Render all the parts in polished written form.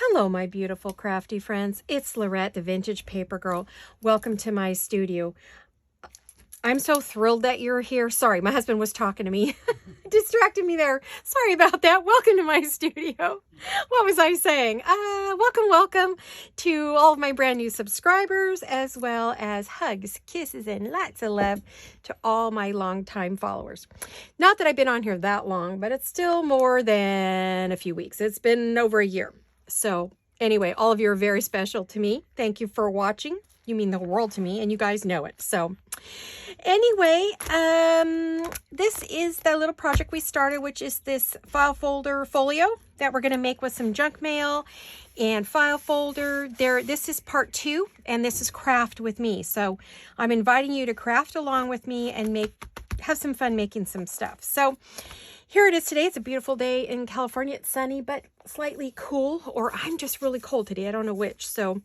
Hello, my beautiful crafty friends. It's Lorette, the Vintage Paper Girl. Welcome to my studio. I'm so thrilled that you're here. Sorry, my husband was talking to me. Distracted me there. Sorry about that. Welcome to my studio. What was I saying? Welcome to all of my brand new subscribers, as well as hugs, kisses, and lots of love to all my longtime followers. Not that I've been on here that long, but it's still more than a few weeks. It's been over a year. So anyway, all of you are very special to me. Thank you for watching. You mean the world to me, and you guys know it. So anyway, this is the little project we started, which is this file folder folio that we're going to make with some junk mail and file folder. This is part 2, and this is craft with me. So I'm inviting you to craft along with me and have some fun making some stuff. So here it is today. It's a beautiful day in California. It's sunny, but slightly cool, or I'm just really cold today. I don't know which. So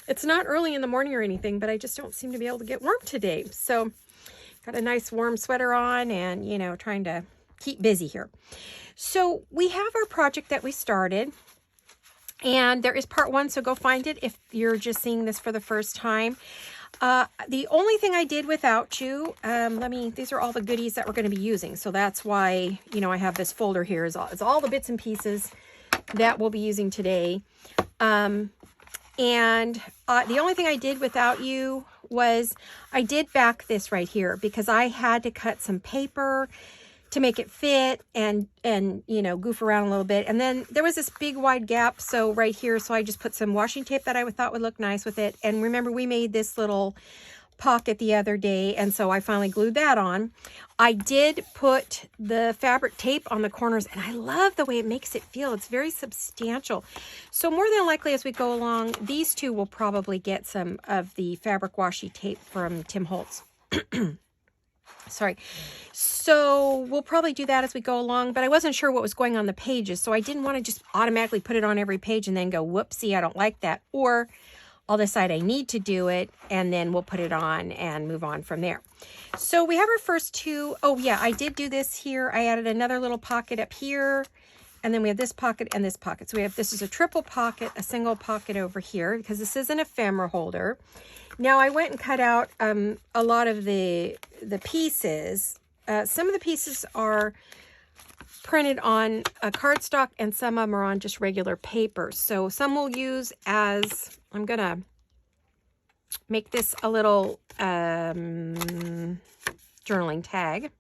it's not early in the morning or anything, but I just don't seem to be able to get warm today. So got a nice warm sweater on and, you know, trying to keep busy here. So we have our project that we started, and there is part 1. So go find it if you're just seeing this for the first time. The only thing I did without you, these are all the goodies that we're going to be using. So that's why, you know, I have this folder here is all the bits and pieces that we'll be using today. The only thing I did without you was I did back this right here because I had to cut some paper to make it fit and you know, goof around a little bit. And then there was this big wide gap, so right here, so I just put some washi tape that I thought would look nice with it. And remember, we made this little pocket the other day, and so I finally glued that on. I did put the fabric tape on the corners, and I love the way it makes it feel. It's very substantial. So more than likely, as we go along, these two will probably get some of the fabric washi tape from Tim Holtz. Sorry. So we'll probably do that as we go along, but I wasn't sure what was going on the pages, so I didn't want to just automatically put it on every page and then go, whoopsie, I don't like that. Or I'll decide I need to do it, and then we'll put it on and move on from there. So we have our first two. Oh yeah, I did do this here. I added another little pocket up here, and then we have this pocket and this pocket. So this is a triple pocket, a single pocket over here, because this is an ephemera holder. Now I went and cut out a lot of the pieces. Some of the pieces are printed on a cardstock, and some of them are on just regular paper. So some we'll use as, I'm going to make this a little journaling tag,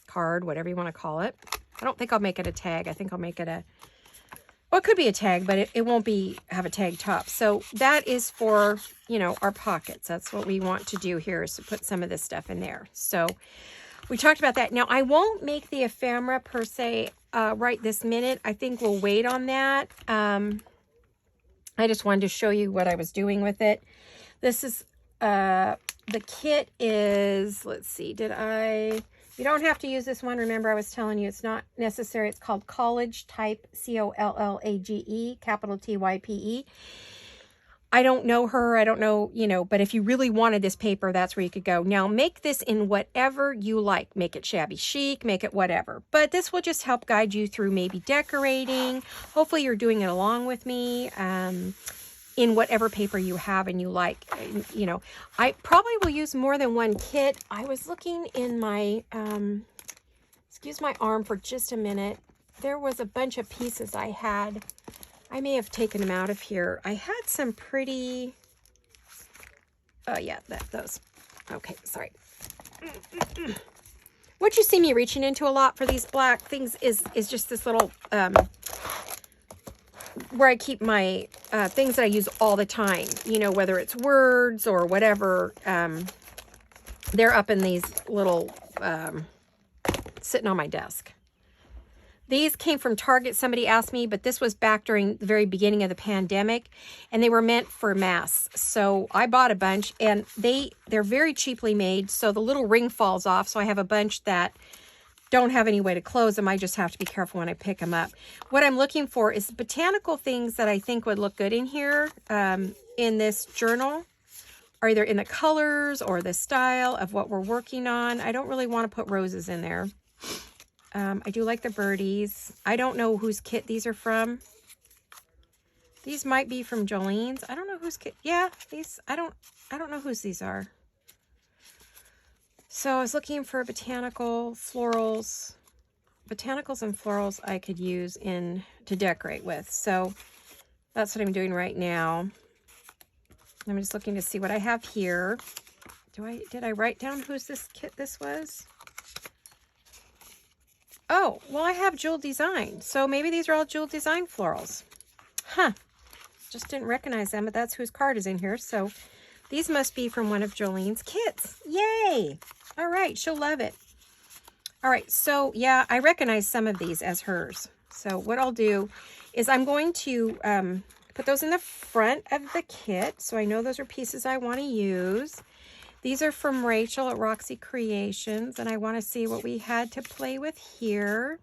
card, whatever you want to call it. I don't think I'll make it a tag. I think I'll make it well, it could be a tag, but it won't have a tag top. So that is for, you know, our pockets. That's what we want to do here, is to put some of this stuff in there. So we talked about that. Now, I won't make the ephemera per se right this minute. I think we'll wait on that. I just wanted to show you what I was doing with it. This is, the kit is, let's see, you don't have to use this one. Remember, I was telling you it's not necessary. It's called College Type, COLLAGE, capital TYPE. I don't know her. I don't know, you know, but if you really wanted this paper, that's where you could go. Now, make this in whatever you like. Make it shabby chic, make it whatever. But this will just help guide you through maybe decorating. Hopefully, you're doing it along with me. In whatever paper you have and you like. You know, I probably will use more than one kit. I was looking in my, excuse my arm for just a minute. There was a bunch of pieces I had. I may have taken them out of here. I had some pretty, oh yeah, those. Okay, sorry. What you see me reaching into a lot for these black things is just this little, where I keep my things that I use all the time, you know, whether it's words or whatever. They're up in these little, sitting on my desk. These came from Target. Somebody asked me, but this was back during the very beginning of the pandemic, and they were meant for masks. So I bought a bunch, and they're very cheaply made. So the little ring falls off. So I have a bunch that don't have any way to close them. I just have to be careful when I pick them up. What I'm looking for is botanical things that I think would look good in here, in this journal, are either in the colors or the style of what we're working on. I don't really want to put roses in there. I do like the birdies. I don't know whose kit these are from. These might be from Jolene's. I don't know whose kit. Yeah, these, I don't know whose these are. So I was looking for botanical florals. Botanicals and florals I could use to decorate with. So that's what I'm doing right now. I'm just looking to see what I have here. Did I write down whose this kit this was? Oh, well, I have Jewel Design. So maybe these are all Jewel Design florals. Huh. Just didn't recognize them, but that's whose card is in here. So these must be from one of Jolene's kits. Yay! All right, she'll love it. All right, so yeah, I recognize some of these as hers. So what I'll do is I'm going to put those in the front of the kit, so I know those are pieces I want to use. These are from Rachel at Roxy Creations, and I want to see what we had to play with here.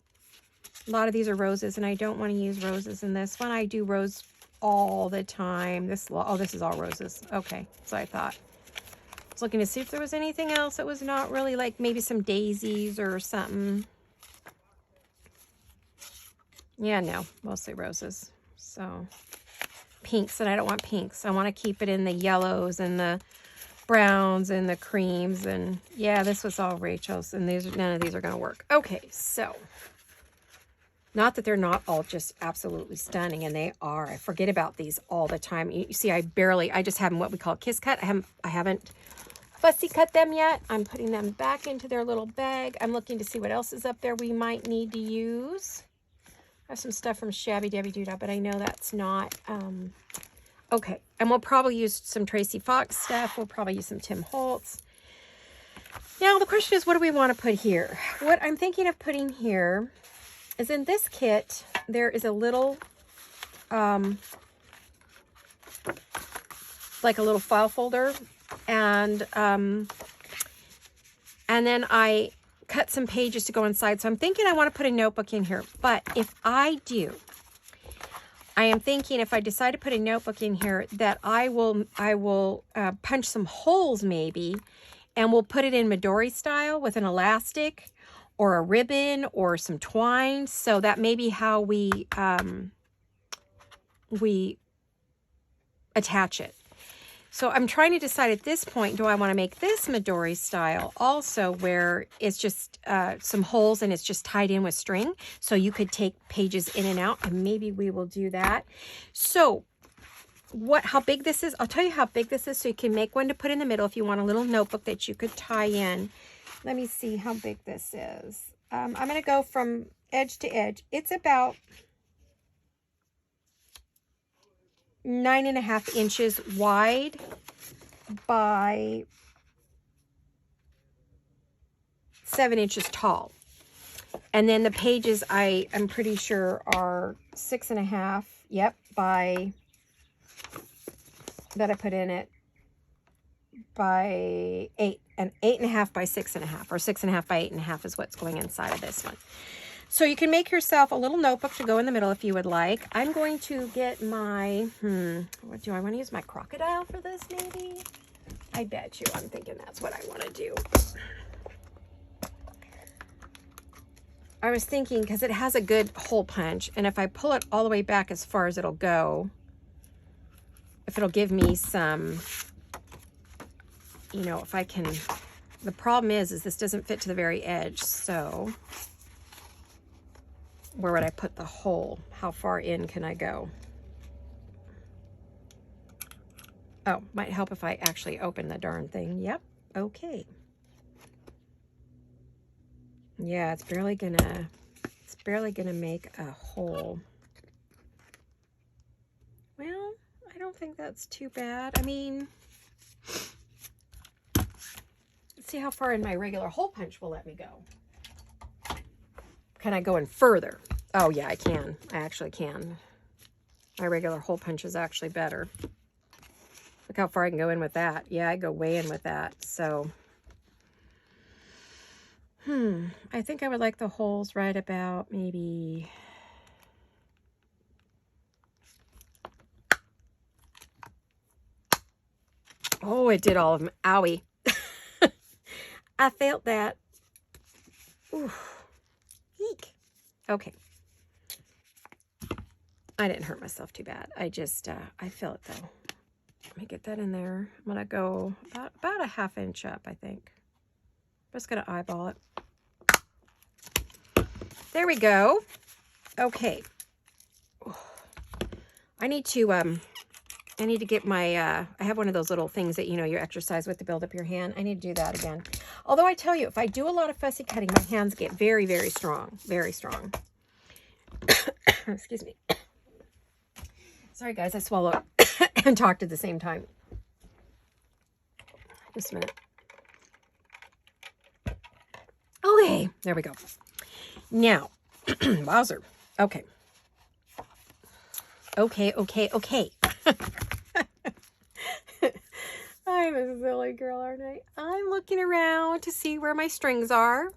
A lot of these are roses, and I don't want to use roses in this one. I do rose all the time. This is all roses. Okay, so I thought. I was looking to see if there was anything else that was not really, like maybe some daisies or something. Yeah, no, mostly roses. So pinks, and I don't want pinks. I want to keep it in the yellows and the browns and the creams. And yeah, this was all Rachel's, and none of these are going to work. Okay, so not that they're not all just absolutely stunning, and they are. I forget about these all the time. You see, I just have them what we call kiss cut. I haven't fussy cut them yet. I'm putting them back into their little bag. I'm looking to see what else is up there we might need to use. I have some stuff from Shabby Dabby Doodah, but I know that's not, okay. And we'll probably use some Tracy Fox stuff. We'll probably use some Tim Holtz. Now, the question is, what do we want to put here? What I'm thinking of putting here is in this kit, there is a little, like a little file folder. And then I cut some pages to go inside. So I'm thinking I want to put a notebook in here. But if I do, I am thinking if I decide to put a notebook in here that I will punch some holes maybe, and we'll put it in Midori style with an elastic or a ribbon or some twine. So that may be how we attach it. So I'm trying to decide at this point, do I want to make this Midori style also, where it's just some holes and it's just tied in with string, so you could take pages in and out, and maybe we will do that. So how big this is, I'll tell you how big this is so you can make one to put in the middle if you want a little notebook that you could tie in. Let me see how big this is. I'm going to go from edge to edge. It's about 9.5 inches wide by 7 inches tall. And then the pages I'm pretty sure are 6.5, yep, by, that I put in it, by 8, and 8.5 by 6.5, or 6.5 by 8.5 is what's going inside of this one. So you can make yourself a little notebook to go in the middle if you would like. I'm going to get my, what do I want to use? My crocodile for this maybe? I bet you I'm thinking that's what I want to do. I was thinking because it has a good hole punch, and if I pull it all the way back as far as it'll go, if it'll give me some, you know, if I can, the problem is this doesn't fit to the very edge, so where would I put the hole? How far in can I go? Oh, might help if I actually open the darn thing. Yep, okay. Yeah, it's barely gonna make a hole. Well, I don't think that's too bad. I mean, let's see how far in my regular hole punch will let me go. Can I go in further? Oh yeah, I can. I actually can. My regular hole punch is actually better. Look how far I can go in with that. Yeah, I go way in with that. So, I think I would like the holes right about maybe, oh, it did all of them. Owie. I felt that. Ooh. Eek. Okay. I didn't hurt myself too bad. I just, I feel it though. Let me get that in there. I'm going to go about a ½ inch up, I think. I'm just going to eyeball it. There we go. Okay. I need to get my, I have one of those little things that, you know, you exercise with to build up your hand. I need to do that again. Although I tell you, if I do a lot of fussy cutting, my hands get very, very strong. Very strong. Excuse me. Sorry, guys. I swallowed and talked at the same time. Just a minute. Okay. There we go. Now, wowzer. Okay. Okay. I'm a silly girl, aren't I? I'm looking around to see where my strings are.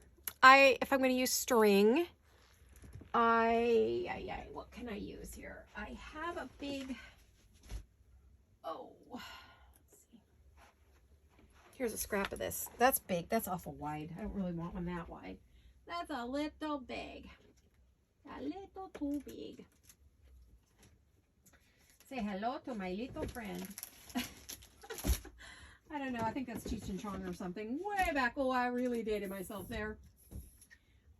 If I'm going to use string, what can I use here? I have a big, let's see. Here's a scrap of this. That's big. That's awful wide. I don't really want one that wide. That's a little big. A little too big. Say hello to my little friend. I don't know. I think that's Cheech and Chong or something. Way back. Oh, I really dated myself there.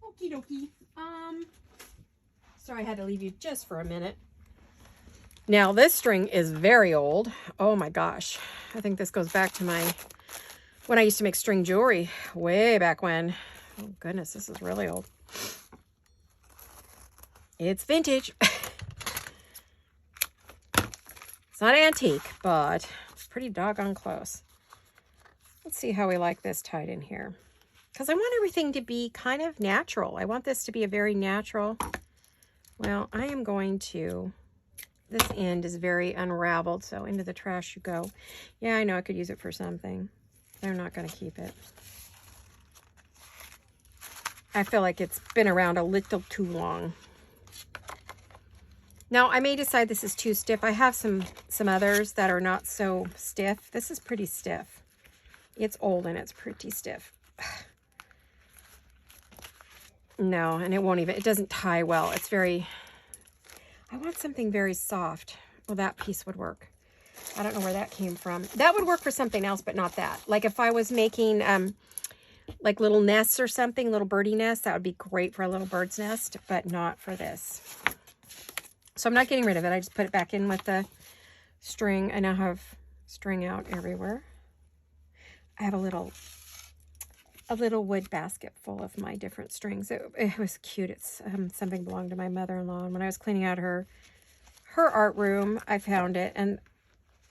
Okie dokie. Sorry I had to leave you just for a minute. Now, this string is very old. Oh my gosh. I think this goes back to when I used to make string jewelry. Way back when. Oh goodness, this is really old. It's vintage. It's not antique, but it's pretty doggone close. Let's see how we like this tied in here. Because I want everything to be kind of natural. I want this to be a very natural. Well, I am going to, this end is very unraveled, so into the trash you go. Yeah, I know I could use it for something. I'm not going to keep it. I feel like it's been around a little too long. Now, I may decide this is too stiff. I have some others that are not so stiff. This is pretty stiff. It's old and it's pretty stiff. No, and it doesn't tie well. It's very, I want something very soft. Well, that piece would work. I don't know where that came from. That would work for something else, but not that. Like if I was making like little nests or something, little birdie nests, that would be great for a little bird's nest, but not for this. So I'm not getting rid of it. I just put it back in with the string. I now have string out everywhere. I have a little wood basket full of my different strings. It was cute. It's something belonged to my mother-in-law. And when I was cleaning out her art room, I found it. And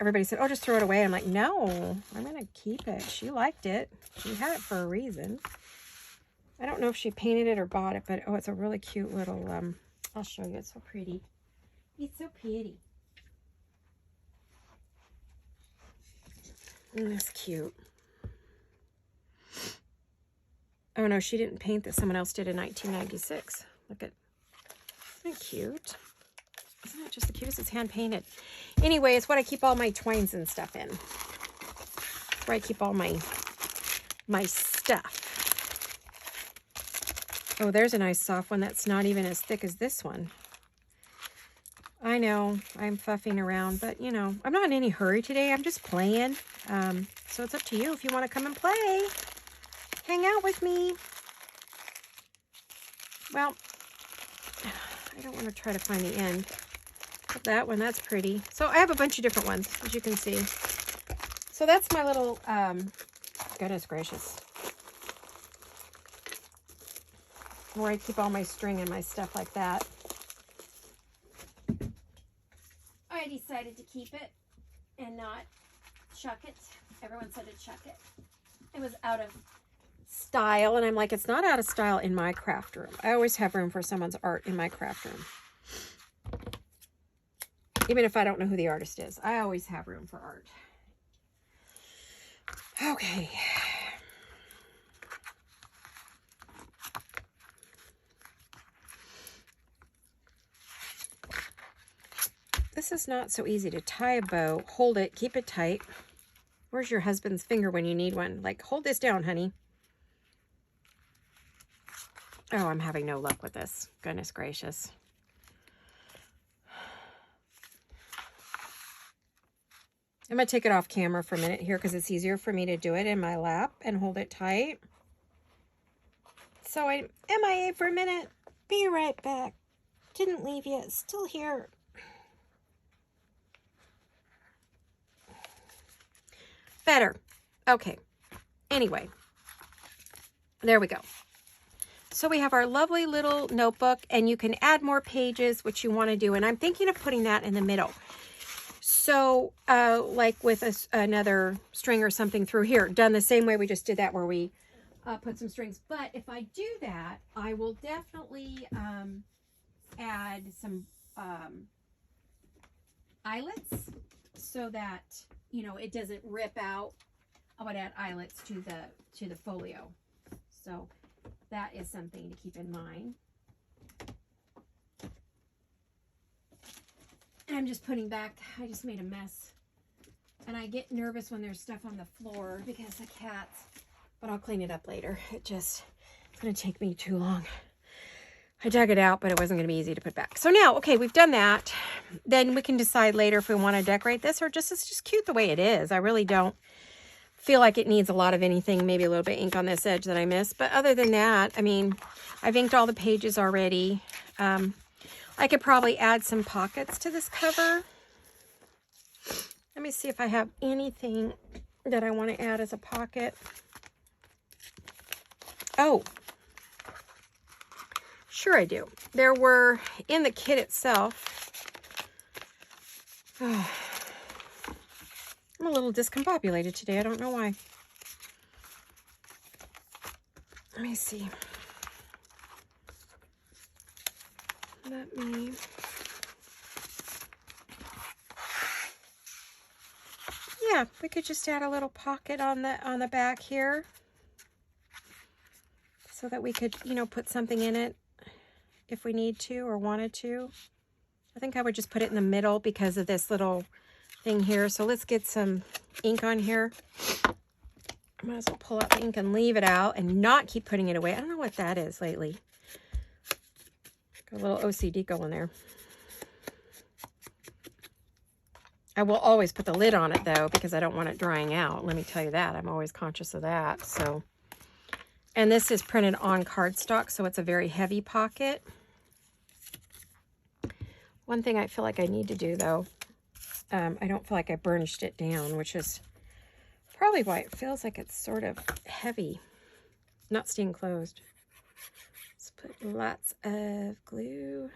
everybody said, oh, just throw it away. I'm like, no, I'm going to keep it. She liked it. She had it for a reason. I don't know if she painted it or bought it, but oh, it's a really cute little, I'll show you. It's so pretty. It's so pretty. And it's cute. Oh no, she didn't paint this. Someone else did in 1996. Look at, isn't it cute? Isn't that just the cutest? It's hand painted. Anyway, it's what I keep all my twines and stuff in. It's where I keep all my stuff. Oh, there's a nice soft one that's not even as thick as this one. I know, I'm fuffing around, but you know, I'm not in any hurry today. I'm just playing. So it's up to you if you want to come and play. Hang out with me. Well, I don't want to try to find the end of that one. That's pretty. So I have a bunch of different ones, as you can see. So that's my little, goodness gracious, where I keep all my string and my stuff like that. I decided to keep it and not chuck it. Everyone said to chuck it. It was out of style, and I'm like, it's not out of style in my craft room. I always have room for someone's art in my craft room. Even if I don't know who the artist is, I always have room for art. Okay. This is not so easy to tie a bow. Hold it, keep it tight. Where's your husband's finger when you need one? Like, hold this down, honey. Oh, I'm having no luck with this. Goodness gracious. I'm going to take it off camera for a minute here because it's easier for me to do it in my lap and hold it tight. So I'm MIA for a minute. Be right back. Didn't leave yet. Still here. Better. Okay. Anyway. There we go. So we have our lovely little notebook, and you can add more pages, which you want to do. And I'm thinking of putting that in the middle. So like with another string or something through here, done the same way we just did that, where we put some strings. But if I do that, I will definitely add some eyelets so that, you know, it doesn't rip out. I would add eyelets to the folio. So that is something to keep in mind. And I'm just putting back, I just made a mess. And I get nervous when there's stuff on the floor because the cats, but I'll clean it up later. It's going to take me too long. I dug it out, but it wasn't going to be easy to put back. So now, okay, we've done that. Then we can decide later if we want to decorate this, or just it's just cute the way it is. I really don't feel like it needs a lot of anything, maybe a little bit of ink on this edge that I missed. But other than that, I mean, I've inked all the pages already. I could probably add some pockets to this cover. Let me see if I have anything that I want to add as a pocket. Oh, sure I do. There were, in the kit itself, oh, I'm a little discombobulated today. I don't know why. Let me see. Let me... Yeah, we could just add a little pocket on the back here so that we could, you know, put something in it if we need to or wanted to. I think I would just put it in the middle because of this little thing here. So let's get some ink on here. I might as well pull out the ink and leave it out and not keep putting it away. I don't know what that is lately. Got a little OCD going there. I will always put the lid on it though, because I don't want it drying out. Let me tell you that. I'm always conscious of that. So, and this is printed on cardstock, so it's a very heavy pocket. One thing I feel like I need to do though, I don't feel like I burnished it down, which is probably why it feels like it's sort of heavy, not staying closed. Let's put lots of glue.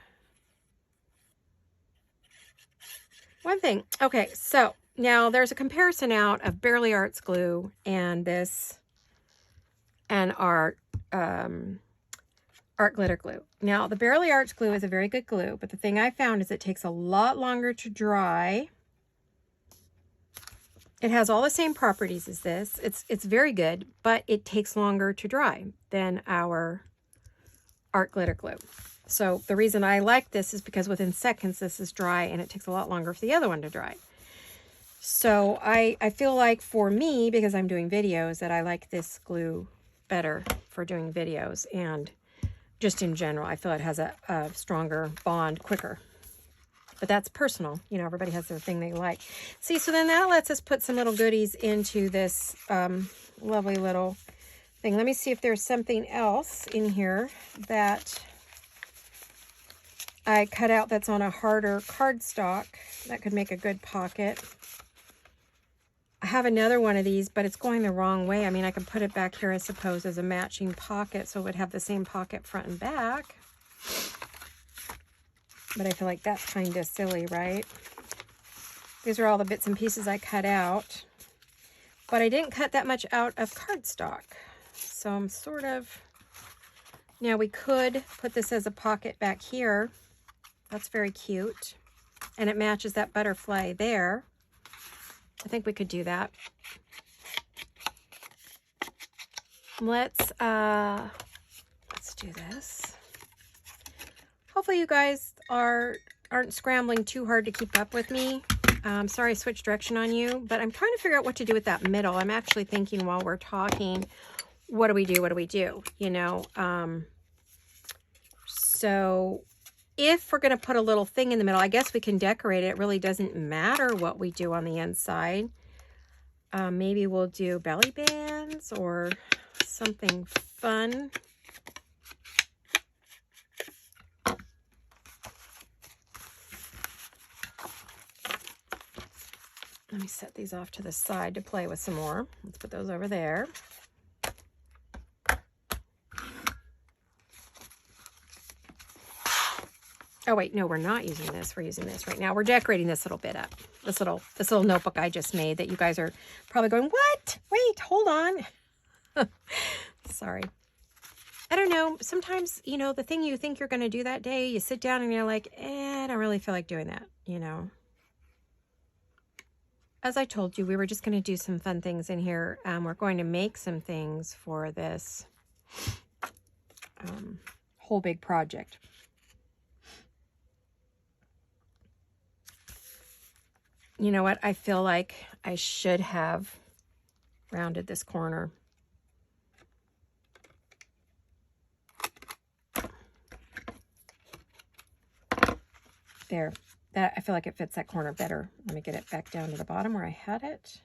One thing, okay, so now there's a comparison out of Barely Arts glue and this, and our art glitter glue. Now, the Barely Arts glue is a very good glue, but the thing I found is it takes a lot longer to dry. It has all the same properties as this. It's very good, but it takes longer to dry than our art glitter glue. So the reason I like this is because within seconds this is dry, and it takes a lot longer for the other one to dry. So I feel like for me, because I'm doing videos, that I like this glue better for doing videos, and just in general, I feel it has a stronger bond quicker. But that's personal. You know, everybody has their thing they like. See, so then that lets us put some little goodies into this lovely little thing. Let me see if there's something else in here that I cut out that's on a harder cardstock that could make a good pocket. I have another one of these, but it's going the wrong way. I mean, I could put it back here, I suppose, as a matching pocket, so it would have the same pocket front and back. But I feel like that's kind of silly, right? These are all the bits and pieces I cut out. But I didn't cut that much out of cardstock. So I'm sort of... Now we could put this as a pocket back here. That's very cute. And it matches that butterfly there. I think we could do that. Let's do this. Hopefully you guys aren't scrambling too hard to keep up with me. Sorry I switched direction on you, but I'm trying to figure out what to do with that middle. I'm actually thinking while we're talking, what do we do? What do we do? You know, so if we're going to put a little thing in the middle, I guess we can decorate it. It really doesn't matter what we do on the inside. Maybe we'll do belly bands or something fun. Let me set these off to the side to play with some more. Let's put those over there. Oh wait, no, we're not using this. We're using this right now. We're decorating this little bit up. This little notebook I just made that you guys are probably going, what? Wait, hold on. Sorry. I don't know. Sometimes, you know, the thing you think you're going to do that day, you sit down and you're like, I don't really feel like doing that, you know. As I told you, we were just going to do some fun things in here. We're going to make some things for this whole big project. You know what? I feel like I should have rounded this corner. There. That, I feel like it fits that corner better. Let me get it back down to the bottom where I had it.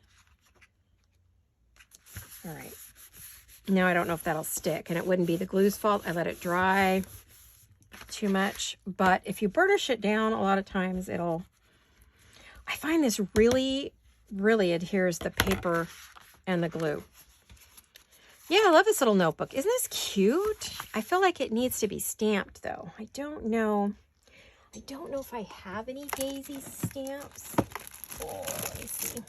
All right. Now I don't know if that'll stick, and it wouldn't be the glue's fault. I let it dry too much. But if you burnish it down, a lot of times it'll... I find this really, really adheres the paper and the glue. Yeah, I love this little notebook. Isn't this cute? I feel like it needs to be stamped, though. I don't know if I have any daisy stamps. Oh, let me see.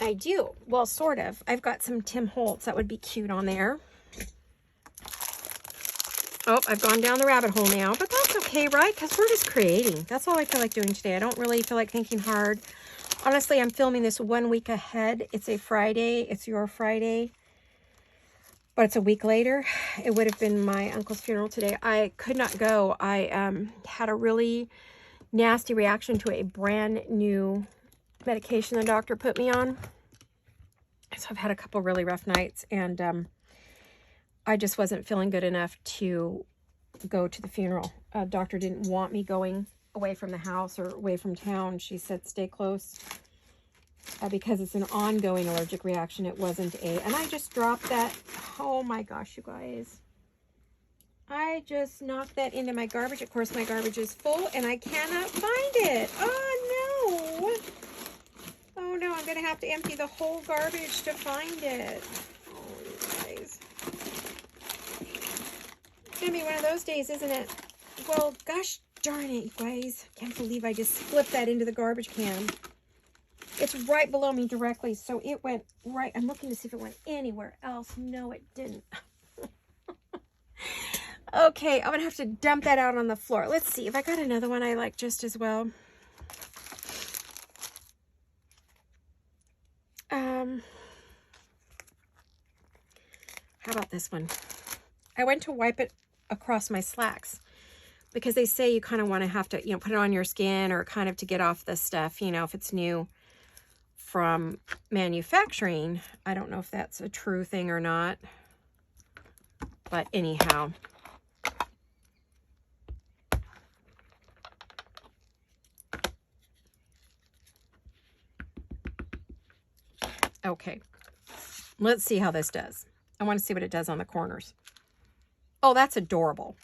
I do. Well, sort of. I've got some Tim Holtz. That would be cute on there. Oh, I've gone down the rabbit hole now, but that's okay, right? Because we're just creating. That's all I feel like doing today. I don't really feel like thinking hard. Honestly, I'm filming this 1 week ahead. It's a Friday. It's your Friday. But it's a week later. It would have been my uncle's funeral today. I could not go. I had a really nasty reaction to a brand new medication the doctor put me on. So I've had a couple really rough nights, and I just wasn't feeling good enough to go to the funeral. Doctor didn't want me going away from the house or away from town. She said stay close. Because it's an ongoing allergic reaction. It wasn't and I just dropped that. Oh my gosh, you guys. I just knocked that into my garbage. Of course, my garbage is full and I cannot find it. Oh no. Oh no, I'm going to have to empty the whole garbage to find it. Oh, you guys. It's going to be one of those days, isn't it? Well, gosh darn it, you guys. Can't believe I just flipped that into the garbage can. It's right below me directly, so it went right. I'm looking to see if it went anywhere else. No, it didn't. Okay, I'm going to have to dump that out on the floor. Let's see if I got another one I like just as well. How about this one? I went to wipe it across my slacks because they say you kind of want to have to, put it on your skin or kind of to get off this stuff, if it's new from manufacturing. I don't know if that's a true thing or not, but anyhow. Okay, let's see how this does. I want to see what it does on the corners. Oh, that's adorable.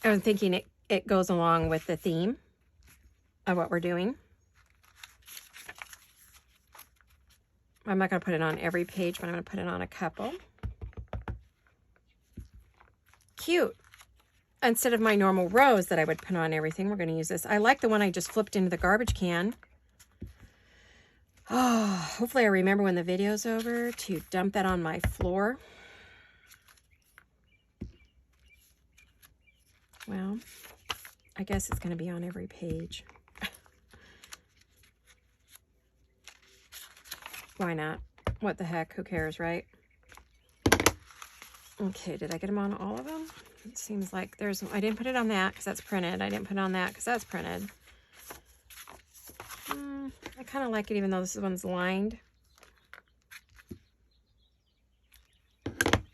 I'm thinking it goes along with the theme of what we're doing. I'm not going to put it on every page, but I'm going to put it on a couple. Cute. Instead of my normal rose that I would put on everything, we're going to use this. I like the one I just flipped into the garbage can. Oh, hopefully I remember when the video's over to dump that on my floor. Well, I guess it's going to be on every page. Why not? What the heck? Who cares, right? Okay, did I get them on all of them? It seems like there's... I didn't put it on that because that's printed. I didn't put it on that because that's printed. I kind of like it even though this one's lined.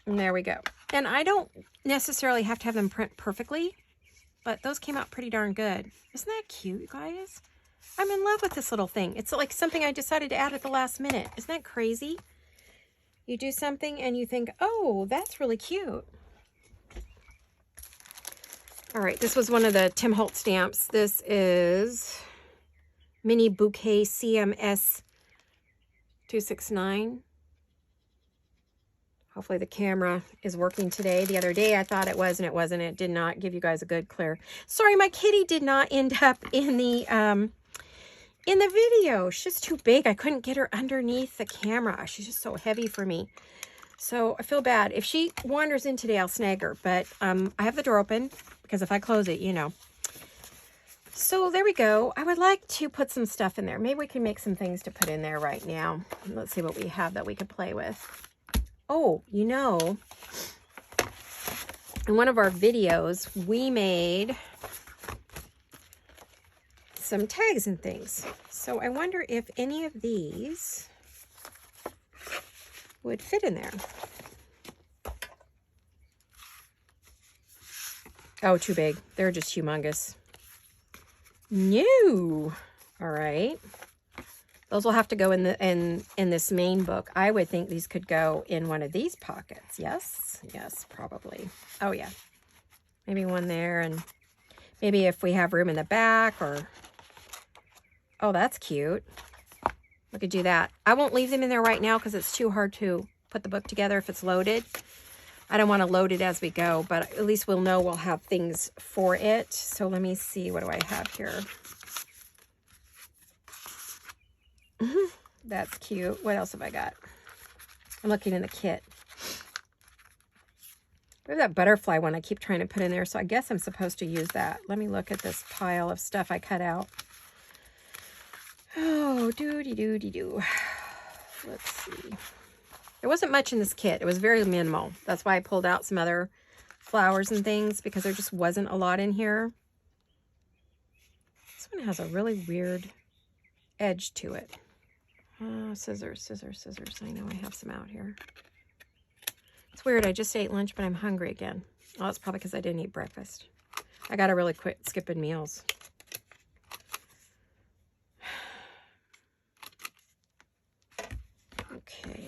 And there we go. And I don't necessarily have to have them print perfectly, but those came out pretty darn good. Isn't that cute, you guys? I'm in love with this little thing. It's like something I decided to add at the last minute. Isn't that crazy? You do something and you think, oh, that's really cute. All right, this was one of the Tim Holtz stamps. This is Mini Bouquet CMS 269. Hopefully the camera is working today. The other day I thought it was and it wasn't. It did not give you guys a good clear. Sorry, my kitty did not end up in the video. She's too big. I couldn't get her underneath the camera. She's just so heavy for me. So I feel bad. If she wanders in today, I'll snag her. But I have the door open because if I close it, you know. So there we go. I would like to put some stuff in there. Maybe we can make some things to put in there right now. Let's see what we have that we could play with. Oh, you know, in one of our videos, we made some tags and things. So I wonder if any of these would fit in there. Oh, too big. They're just humongous. No. All right. Those will have to go in the in this main book. I would think these could go in one of these pockets. Yes. Yes, probably. Oh, yeah. Maybe one there, and maybe if we have room in the back, or... Oh, that's cute. We could do that. I won't leave them in there right now because it's too hard to put the book together if it's loaded. I don't want to load it as we go, but at least we'll know we'll have things for it. So let me see. What do I have here? That's cute. What else have I got? I'm looking in the kit. There's that butterfly one I keep trying to put in there, so I guess I'm supposed to use that. Let me look at this pile of stuff I cut out. Oh, doo-dee-doo-dee-doo. Let's see. There wasn't much in this kit. It was very minimal. That's why I pulled out some other flowers and things, because there just wasn't a lot in here. This one has a really weird edge to it. Scissors, scissors, scissors. I know I have some out here. It's weird. I just ate lunch, but I'm hungry again. Oh, it's probably because I didn't eat breakfast. I got to really quit skipping meals. Okay.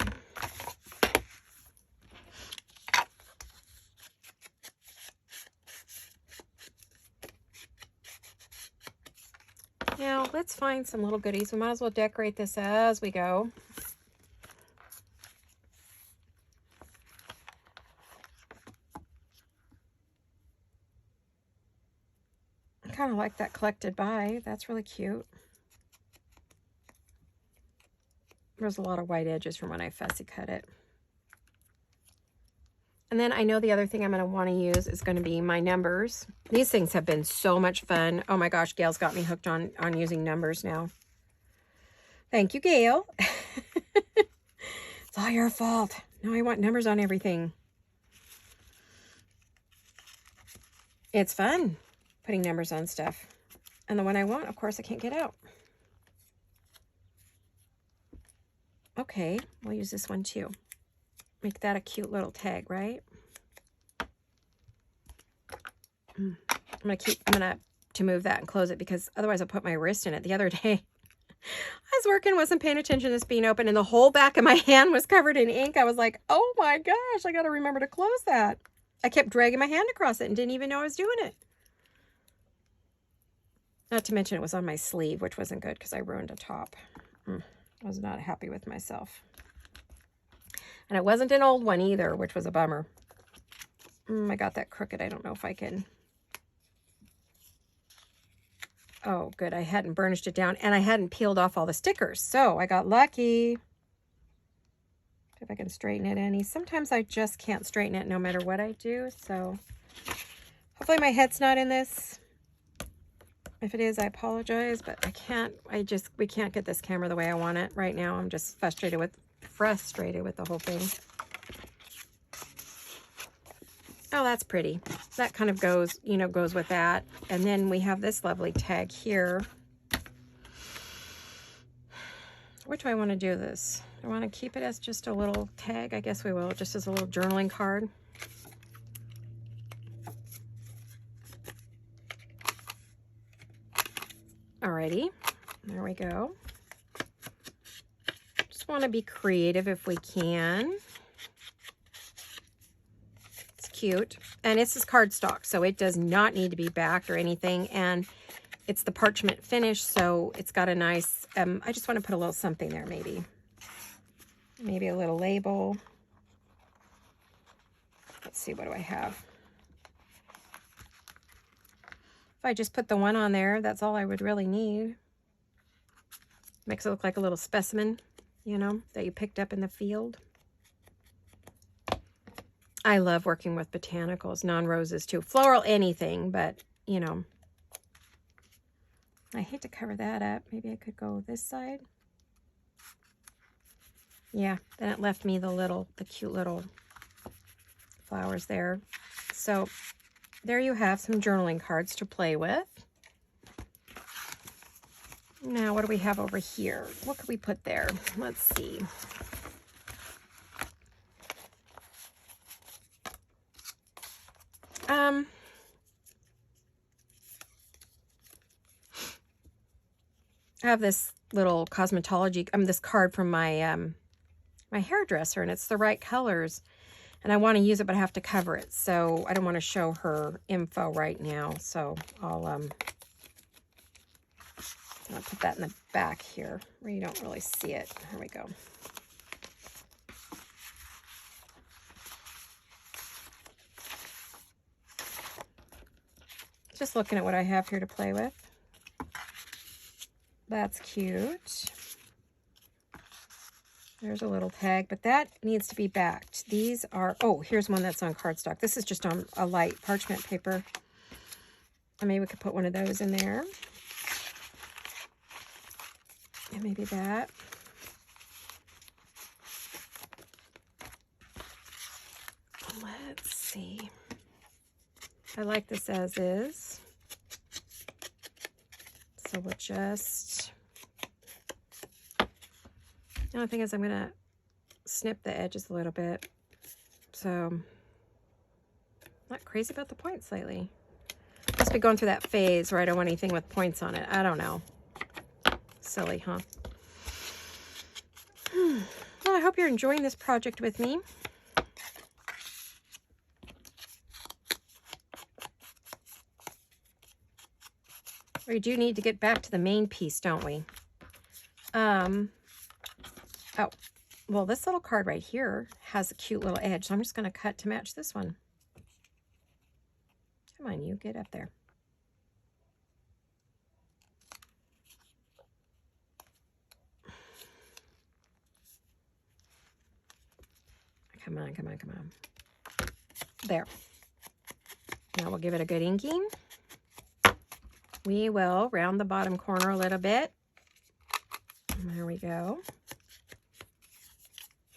Now, let's find some little goodies. We might as well decorate this as we go. I kind of like that collected by. That's really cute. There's a lot of white edges from when I fussy cut it. And then I know the other thing I'm going to want to use is going to be my numbers. These things have been so much fun. Oh my gosh, Gail's got me hooked on using numbers now. Thank you, Gail. It's all your fault. No, I want numbers on everything. It's fun putting numbers on stuff. And the one I want, of course, I can't get out. Okay, we'll use this one too. Make that a cute little tag, right? I'm gonna move that and close it because otherwise I'll put my wrist in it. The other day, I was working, wasn't paying attention to this being open, and the whole back of my hand was covered in ink. I was like, oh my gosh, I gotta remember to close that. I kept dragging my hand across it and didn't even know I was doing it. Not to mention it was on my sleeve, which wasn't good because I ruined a top. I was not happy with myself. And it wasn't an old one either, which was a bummer. I got that crooked. I don't know if I can. Oh, good. I hadn't burnished it down, and I hadn't peeled off all the stickers, so I got lucky. See if I can straighten it any. Sometimes I just can't straighten it no matter what I do, so hopefully my head's not in this. If it is, I apologize, but I can't. We can't get this camera the way I want it right now. I'm just frustrated with the whole thing. Oh, that's pretty. That kind of goes, goes with that. And then we have this lovely tag here. Where do I want to do this? I want to keep it as just a little tag. I guess we will, just as a little journaling card. Alrighty, there we go. Just want to be creative if we can. It's cute. And this is cardstock, so it does not need to be backed or anything. And it's the parchment finish, so it's got a nice, I just want to put a little something there maybe. Maybe a little label. Let's see, what do I have? If I just put the one on there, that's all I would really need. Makes it look like a little specimen, you know, that you picked up in the field. I love working with botanicals, non-roses too. Floral anything, but, you know. I hate to cover that up. Maybe I could go this side. Yeah, then it left me the cute little flowers there. So there you have some journaling cards to play with. Now, what do we have over here? What could we put there? Let's see. I have this little cosmetology, this card from my my hairdresser, and it's the right colors. And I want to use it, but I have to cover it. So I don't want to show her info right now. So I'll put that in the back here where you don't really see it. Here we go. Just looking at what I have here to play with. That's cute. There's a little tag, but that needs to be backed. These are, oh, here's one that's on cardstock. This is just on a light parchment paper. And maybe we could put one of those in there. And maybe that. Let's see. I like this as is. So we'll just, the only thing is I'm going to snip the edges a little bit. So, not crazy about the points lately. Must be going through that phase where I don't want anything with points on it. I don't know. Silly, huh? Well, I hope you're enjoying this project with me. We do need to get back to the main piece, don't we? Oh, well, this little card right here has a cute little edge, so I'm just going to cut to match this one. Come on, you get up there. Come on, come on, come on. There. Now we'll give it a good inking. We will round the bottom corner a little bit. There we go.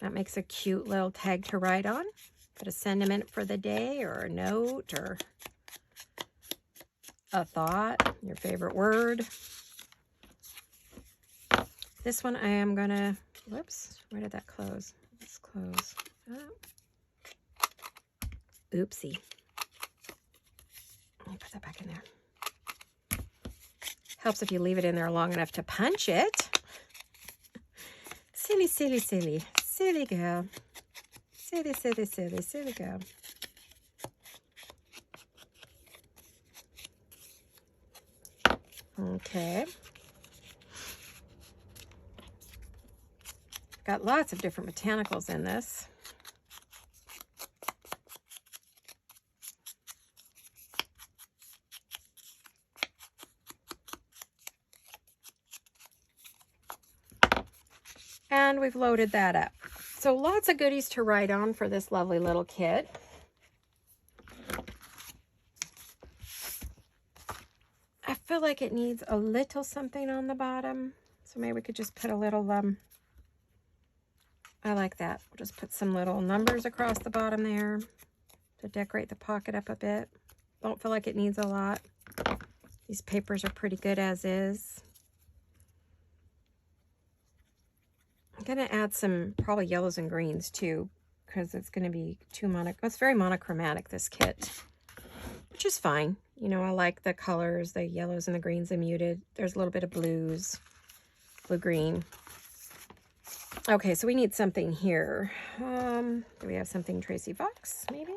That makes a cute little tag to write on. Put a sentiment for the day, or a note, or a thought, your favorite word. This one I am gonna, whoops, where did that close? Let's close. Oh. Oopsie. Let me put that back in there. Helps if you leave it in there long enough to punch it. Silly, silly, silly. Silly girl. Silly, silly, silly, silly girl. Okay. Got lots of different botanicals in this. And we've loaded that up. So lots of goodies to write on for this lovely little kit. I feel like it needs a little something on the bottom. So maybe we could just put a little, I like that. We'll just put some little numbers across the bottom there to decorate the pocket up a bit. Don't feel like it needs a lot. These papers are pretty good as is. going to add some probably yellows and greens too, because it's going to be too it's very monochromatic, this kit, which is fine. You know, I like the colors, the yellows and the greens, the muted. There's a little bit of blues, blue-green. Okay, so we need something here. Do we have something Tracy Fox, maybe?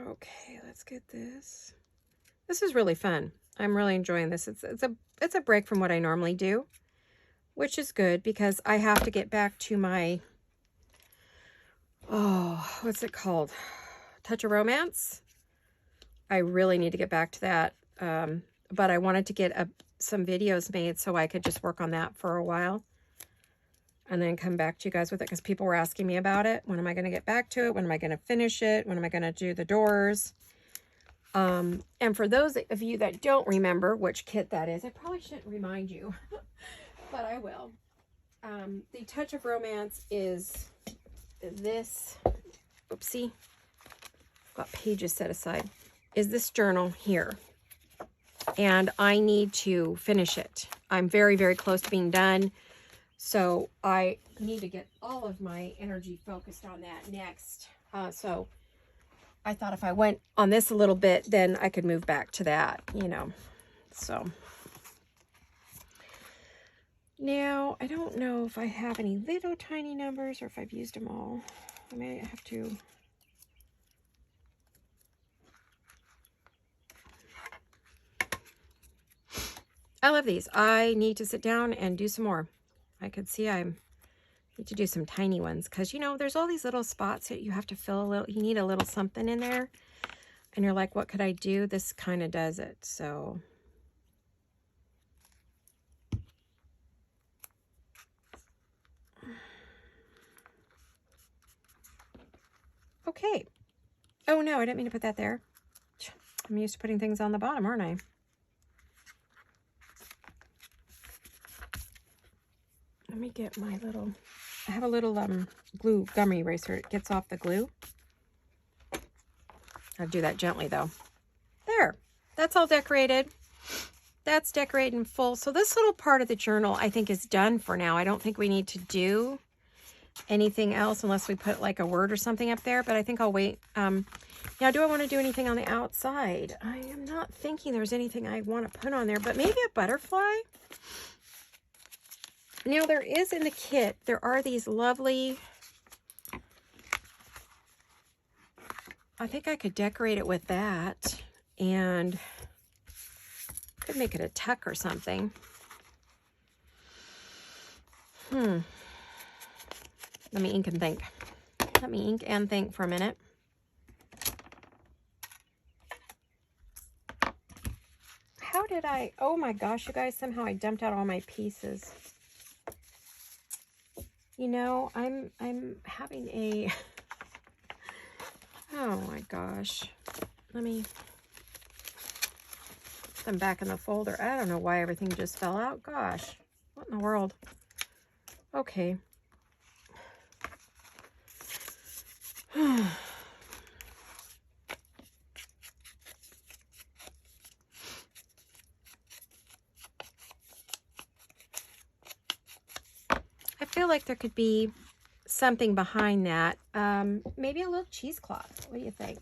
Okay, let's get this. This is really fun. I'm really enjoying this. It's a break from what I normally do, which is good because I have to get back to my, oh, what's it called? Touch of Romance. I really need to get back to that. But I wanted to get some videos made so I could just work on that for a while and then come back to you guys with it, because people were asking me about it. When am I going to get back to it? When am I going to finish it? When am I going to do the doors? And for those of you that don't remember which kit that is, I probably shouldn't remind you, but I will. The Touch of Romance is this, oopsie, I've got pages set aside, is this journal here. And I need to finish it. I'm very, very close to being done. So I need to get all of my energy focused on that next. So I thought if I went on this a little bit, then I could move back to that, you know. So now I don't know if I have any little tiny numbers or if I've used them all. I may have to. I love these. I need to sit down and do some more. I could see I need to do some tiny ones because, you know, there's all these little spots that you have to fill a little. You need a little something in there. And you're like, what could I do? This kind of does it. So okay. Oh, no, I didn't mean to put that there. I'm used to putting things on the bottom, aren't I? Let me get my little, I have a little glue gum eraser. It gets off the glue. I'll do that gently though. There, that's all decorated. That's decorated in full. So this little part of the journal I think is done for now. I don't think we need to do anything else unless we put like a word or something up there, but I think I'll wait. Now, do I want to do anything on the outside? I am not thinking there's anything I want to put on there, but maybe a butterfly. Now, there is in the kit, there are these lovely, I think I could decorate it with that and could make it a tuck or something. Let me ink and think. Let me ink and think for a minute. How did I, oh my gosh, you guys, somehow I dumped out all my pieces. You know, I'm having a, oh my gosh. Let me put them back in the folder. I don't know why everything just fell out. Gosh, what in the world? Okay. I feel like there could be something behind that. Maybe a little cheesecloth. What do you think?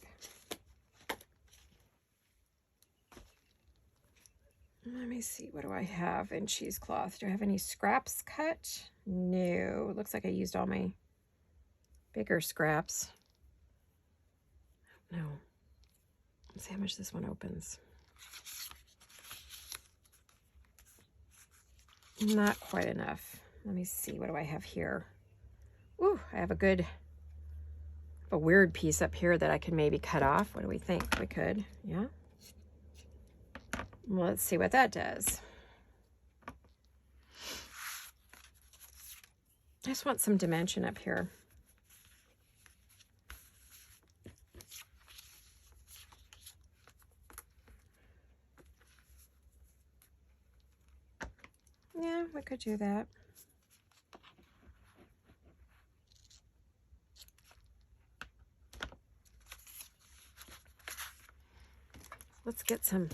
Let me see. What do I have in cheesecloth? Do I have any scraps cut? No. It looks like I used all my bigger scraps. No. Let's see how much this one opens. Not quite enough. Let me see. What do I have here? Ooh, I have a weird piece up here that I can maybe cut off. What do we think? We could. Yeah. Well, let's see what that does. I just want some dimension up here. Yeah, we could do that. let's get some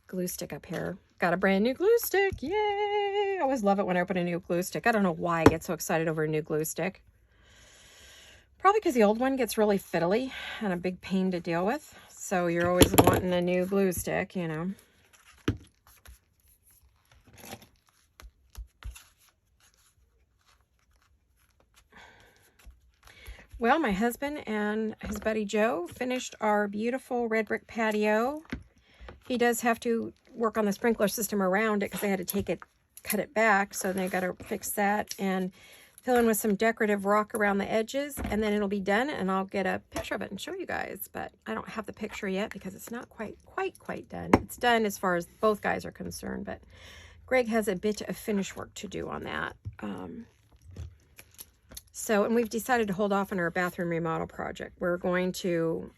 glue stick up here. Got a brand new glue stick. Yay! I always love it when I open a new glue stick. I don't know why I get so excited over a new glue stick. Probably because the old one gets really fiddly and a big pain to deal with. So you're always wanting a new glue stick, you know. Well, my husband and his buddy Joe finished our beautiful red brick patio. He does have to work on the sprinkler system around it because they had to take it, cut it back. So they got to fix that and fill in with some decorative rock around the edges. And then it'll be done and I'll get a picture of it and show you guys. But I don't have the picture yet because it's not quite done. It's done as far as both guys are concerned. But Greg has a bit of finish work to do on that. And we've decided to hold off on our bathroom remodel project. We're going to,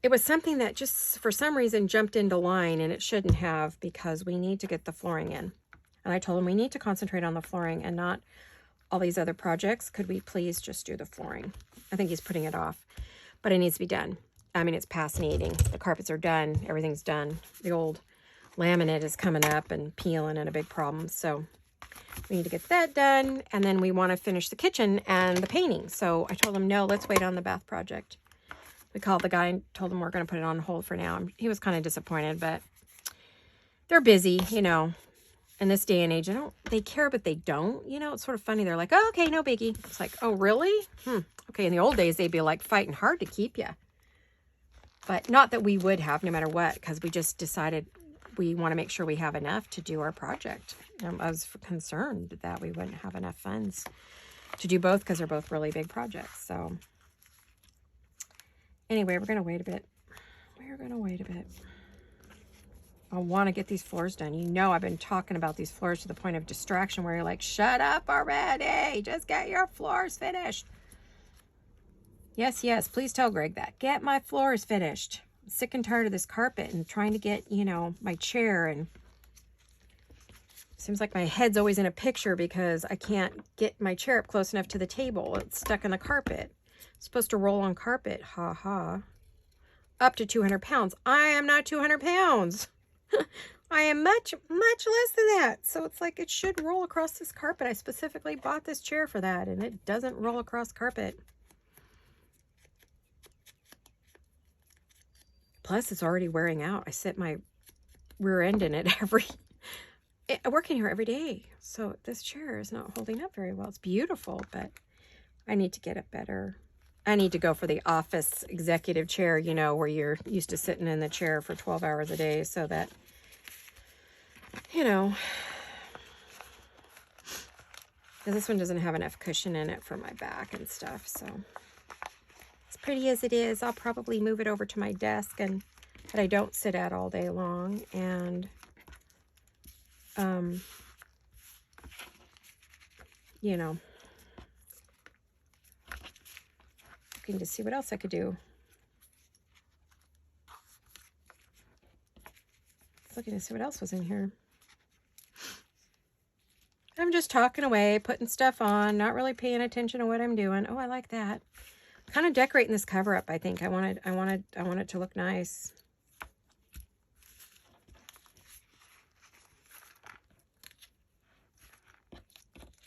it was something that just for some reason jumped into line and it shouldn't have because we need to get the flooring in. And I told him we need to concentrate on the flooring and not all these other projects. Could we please just do the flooring? I think he's putting it off, but it needs to be done. I mean, it's past needing. The carpets are done. Everything's done. The old laminate is coming up and peeling and a big problem. So we need to get that done, and then we want to finish the kitchen and the painting. So I told him, no, let's wait on the bath project. We called the guy and told him we're going to put it on hold for now. He was kind of disappointed, but they're busy, you know, in this day and age. They care, but they don't. You know, it's sort of funny. They're like, oh, okay, no biggie. It's like, oh, really? Okay, in the old days, they'd be like fighting hard to keep you. But not that we would have no matter what, because we just decided we want to make sure we have enough to do our project. I was concerned that we wouldn't have enough funds to do both because they're both really big projects. So anyway, we're going to wait a bit. I want to get these floors done. You know, I've been talking about these floors to the point of distraction where you're like, shut up already. Just get your floors finished. Yes, please tell Greg that. Get my floors finished. I'm sick and tired of this carpet and trying to get, you know, my chair, and seems like my head's always in a picture because I can't get my chair up close enough to the table. It's stuck in the carpet. It's supposed to roll on carpet. Ha ha. Up to 200 pounds. I am not 200 pounds. I am much less than that. So it's like it should roll across this carpet. I specifically bought this chair for that, and it doesn't roll across carpet. Plus, it's already wearing out. I sit my rear end in it I work in here every day. So this chair is not holding up very well. It's beautiful, but I need to get it better. I need to go for the office executive chair, you know, where you're used to sitting in the chair for 12 hours a day so that, you know, because this one doesn't have enough cushion in it for my back and stuff. So as pretty as it is, I'll probably move it over to my desk and that I don't sit at all day long. And you know, looking to see what else I could do. Looking to see what else was in here. I'm just talking away, putting stuff on, not really paying attention to what I'm doing. Oh, I like that. Kind of decorating this cover up, I think. I want it to look nice.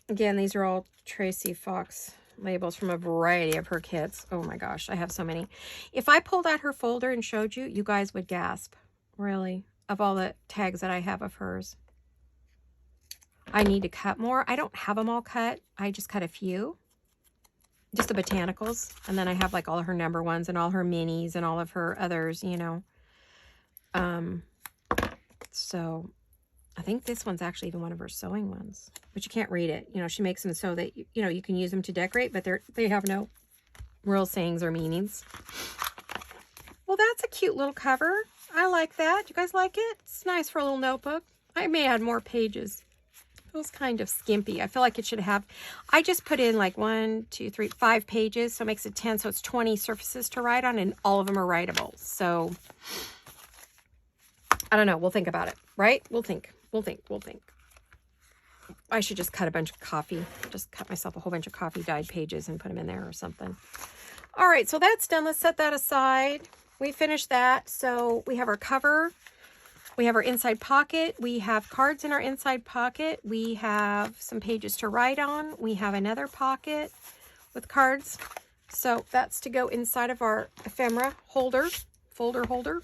Again, these are all Tracy Fox labels from a variety of her kits. Oh my gosh, I have so many. If I pulled out her folder and showed you, you guys would gasp, really, of all the tags that I have of hers. I need to cut more. I don't have them all cut. I just cut a few. Just the Botanicals. And then I have like all of her number ones and all her minis and all of her others, you know. So I think this one's actually even one of her sewing ones, but you can't read it. You know, she makes them so that, you know, you can use them to decorate, but they have no real sayings or meanings. Well, that's a cute little cover. I like that. You guys like it? It's nice for a little notebook. I may add more pages. It feels kind of skimpy. I feel like it should have, I just put in like 1, 2, 3, 5 pages. So it makes it 10. So it's 20 surfaces to write on, and all of them are writable. So I don't know. We'll think about it, right? We'll think. I should just cut a bunch of coffee. Just cut myself a whole bunch of coffee dyed pages and put them in there or something. All right, so that's done. Let's set that aside. we finished that. So we have our cover. We have our inside pocket. We have cards in our inside pocket. We have some pages to write on. We have another pocket with cards. So that's to go inside of our ephemera holder, folder holder.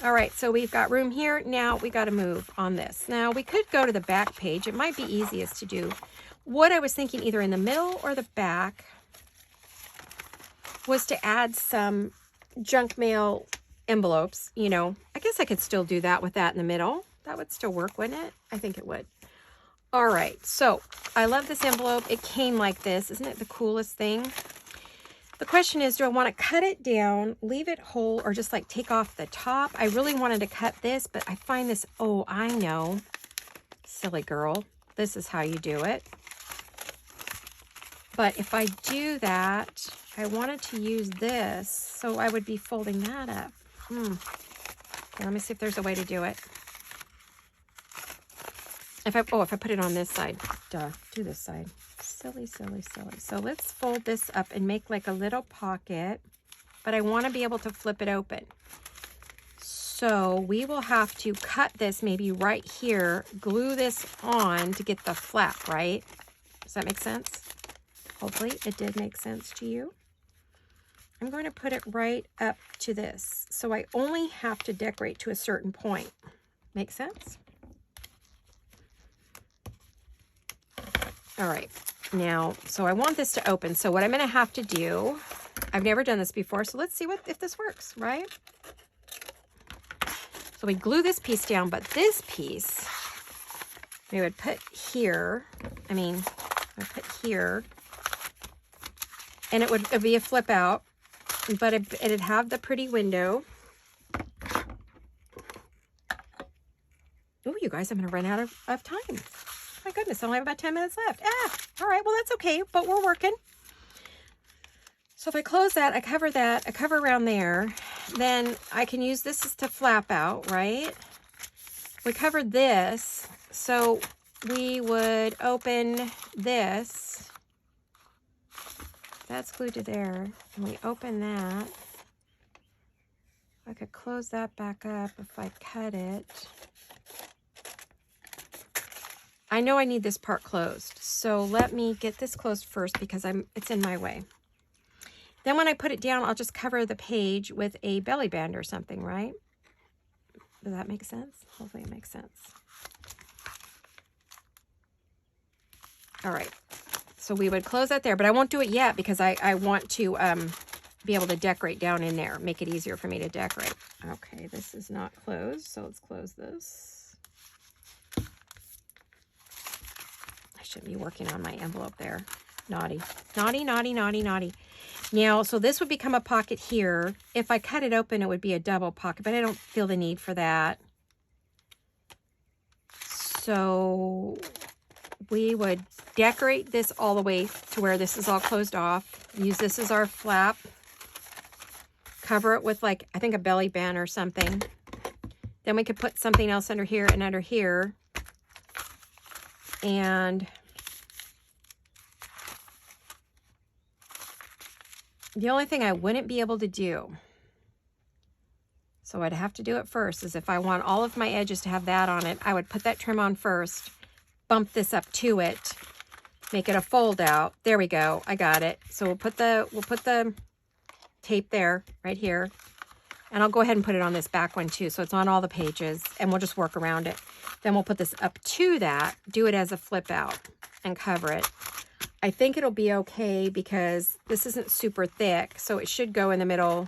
All right, so we've got room here. Now we got to move on this. Now we could go to the back page. It might be easiest to do. What I was thinking either in the middle or the back was to add some junk mail envelopes. You know, I guess I could still do that with that in the middle. That would still work, wouldn't it? I think it would. All right, so I love this envelope. It came like this. Isn't it the coolest thing? The question is, do I want to cut it down, leave it whole, or just like take off the top? I really wanted to cut this, but I find this, oh, I know, silly girl. This is how you do it. But if I do that, I wanted to use this, so I would be folding that up. Here, let me see if there's a way to do it. If I put it on this side, do this side. Silly, silly, silly. So let's fold this up and make like a little pocket, but I want to be able to flip it open. So we will have to cut this maybe right here, glue this on to get the flap, right? Does that make sense? Hopefully it did make sense to you. I'm going to put it right up to this. So I only have to decorate to a certain point. Make sense? All right, now, so I want this to open. So what I'm gonna have to do, I've never done this before, so let's see if this works, right? So we glue this piece down, but this piece, we would put here, I put here, and it'd be a flip out, but it'd have the pretty window. Oh, you guys, I'm gonna run out of time. My goodness, I only have about 10 minutes left. All right, well, that's okay, but we're working. So if I close that, I cover around there, then I can use this to flap out, right? We covered this, so we would open this. That's glued to there, and we open that. I could close that back up if I cut it. I know I need this part closed, so let me get this closed first because it's in my way. Then when I put it down, I'll just cover the page with a belly band or something, right? Does that make sense? Hopefully it makes sense. All right, so we would close that there, but I won't do it yet because I want to be able to decorate down in there, make it easier for me to decorate. Okay, this is not closed, so let's close this. Shouldn't be working on my envelope there. Naughty, naughty, naughty, naughty, naughty. Now, so this would become a pocket here. If I cut it open, it would be a double pocket, but I don't feel the need for that. So we would decorate this all the way to where this is all closed off. Use this as our flap. Cover it with like, I think a belly band or something. Then we could put something else under here and under here. And the only thing I wouldn't be able to do, so I'd have to do it first, is if I want all of my edges to have that on it, I would put that trim on first, bump this up to it, make it a fold out. There we go. I got it. So we'll put the tape there, right here. And I'll go ahead and put it on this back one too, so it's on all the pages, and we'll just work around it. Then we'll put this up to that, do it as a flip out, and cover it. I think it'll be okay because this isn't super thick, so it should go in the middle,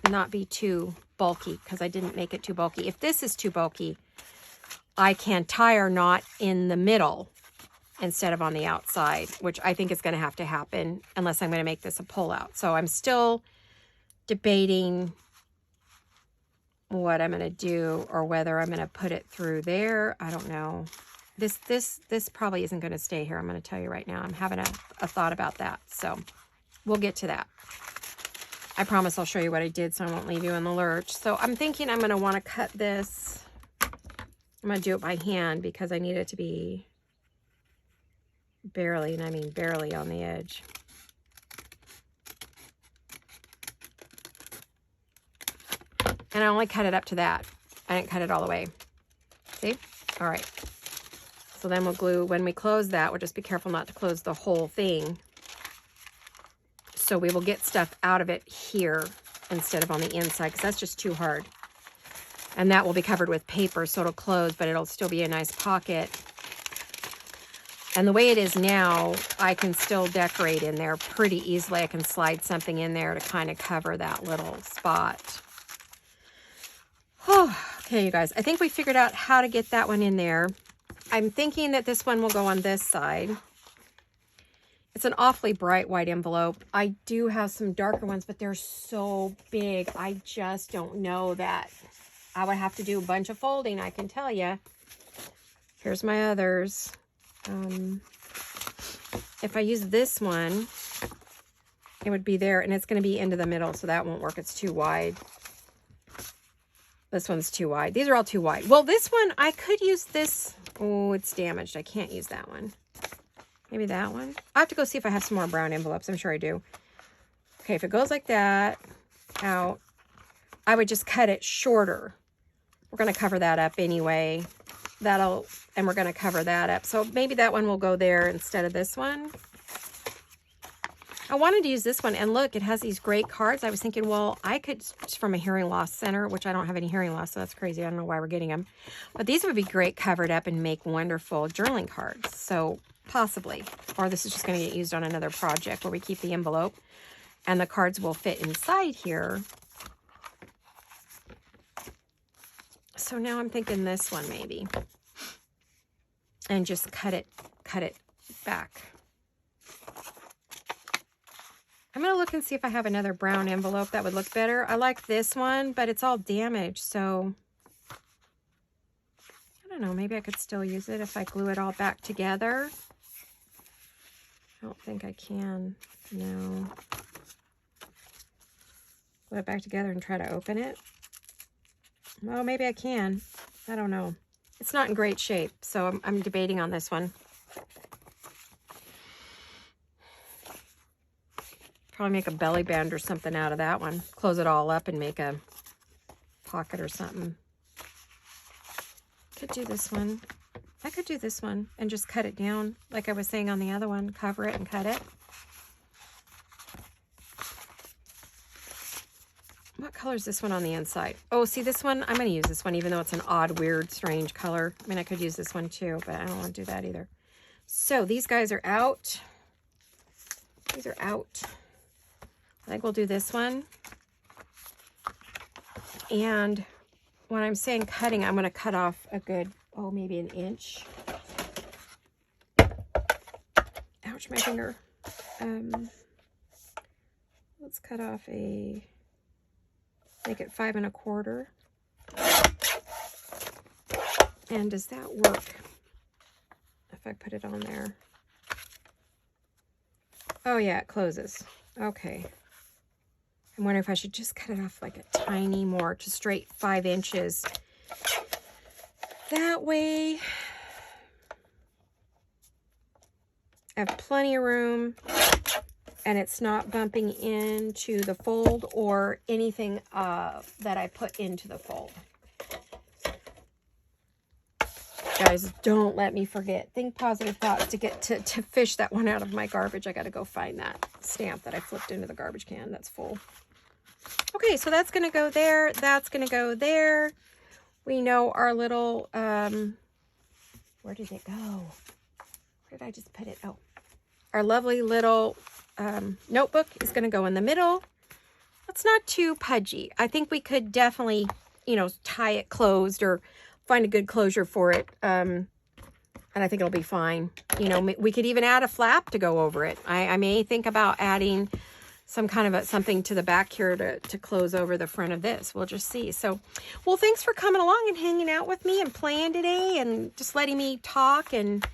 not be too bulky, because I didn't make it too bulky. If this is too bulky, I can tie or knot in the middle instead of on the outside, which I think is going to have to happen unless I'm going to make this a pull-out. So I'm still debating what I'm going to do, or whether I'm going to put it through there. I don't know. This probably isn't going to stay here. I'm going to tell you right now. I'm having a thought about that. So we'll get to that. I promise I'll show you what I did so I won't leave you in the lurch. So I'm thinking I'm going to want to cut this. I'm going to do it by hand because I need it to be barely, and I mean barely, on the edge. And I only cut it up to that. I didn't cut it all the way. See? All right. So then we'll glue, when we close that, we'll just be careful not to close the whole thing. So we will get stuff out of it here instead of on the inside, because that's just too hard. And that will be covered with paper, so it'll close, but it'll still be a nice pocket. And the way it is now, I can still decorate in there pretty easily. I can slide something in there to kind of cover that little spot. Oh, okay, you guys. I think we figured out how to get that one in there. I'm thinking that this one will go on this side. It's an awfully bright white envelope. I do have some darker ones, but they're so big. I just don't know that. I would have to do a bunch of folding, I can tell you. Here's my others. If I use this one, it would be there, and it's going to be into the middle, so that won't work. It's too wide. This one's too wide. These are all too wide. Well, this one, I could use this. Oh, it's damaged. I can't use that one. Maybe that one. I have to go see if I have some more brown envelopes. I'm sure I do. Okay, if it goes like that, out, I would just cut it shorter. We're going to cover that up anyway. And we're going to cover that up. So maybe that one will go there instead of this one. I wanted to use this one, and look, it has these great cards. I was thinking, well, I could, it's from a hearing loss center, which I don't have any hearing loss, so that's crazy. I don't know why we're getting them. But these would be great covered up and make wonderful journaling cards. So possibly. Or this is just going to get used on another project where we keep the envelope, and the cards will fit inside here. So now I'm thinking this one maybe. And just cut it back. I'm going to look and see if I have another brown envelope that would look better. I like this one, but it's all damaged, so I don't know. Maybe I could still use it if I glue it all back together. I don't think I can. No. Glue it back together and try to open it. Well, maybe I can. I don't know. It's not in great shape, so I'm debating on this one. Probably make a belly band or something out of that one. Close it all up and make a pocket or something. Could do this one. I could do this one and just cut it down like I was saying on the other one. Cover it and cut it. What color is this one on the inside? Oh, see this one? I'm going to use this one even though it's an odd, weird, strange color. I mean, I could use this one too, but I don't want to do that either. So these guys are out. These are out. I think we'll do this one. And when I'm saying cutting, I'm going to cut off a good, oh, maybe an inch. Ouch, my finger. Let's cut off make it 5 1/4. And does that work if I put it on there? Oh yeah, it closes. Okay. I'm wondering if I should just cut it off like a tiny more to straight 5 inches. That way I have plenty of room and it's not bumping into the fold or anything that I put into the fold. Guys, don't let me forget. Think positive thoughts to get to fish that one out of my garbage. I got to go find that stamp that I flipped into the garbage can that's full. Okay, so that's going to go there. That's going to go there. We know our little, where did it go? Where did I just put it? Oh, our lovely little notebook is going to go in the middle. That's not too pudgy. I think we could definitely, you know, tie it closed or find a good closure for it. And I think it'll be fine. You know, we could even add a flap to go over it. I may think about adding some kind of something to the back here to close over the front of this. We'll just see. So, well, thanks for coming along and hanging out with me and playing today and just letting me talk and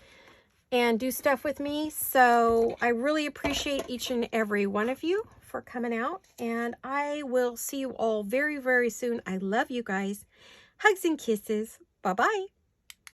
do stuff with me. So I really appreciate each and every one of you for coming out, and I will see you all very, very soon. I love you guys. Hugs and kisses. Bye-bye.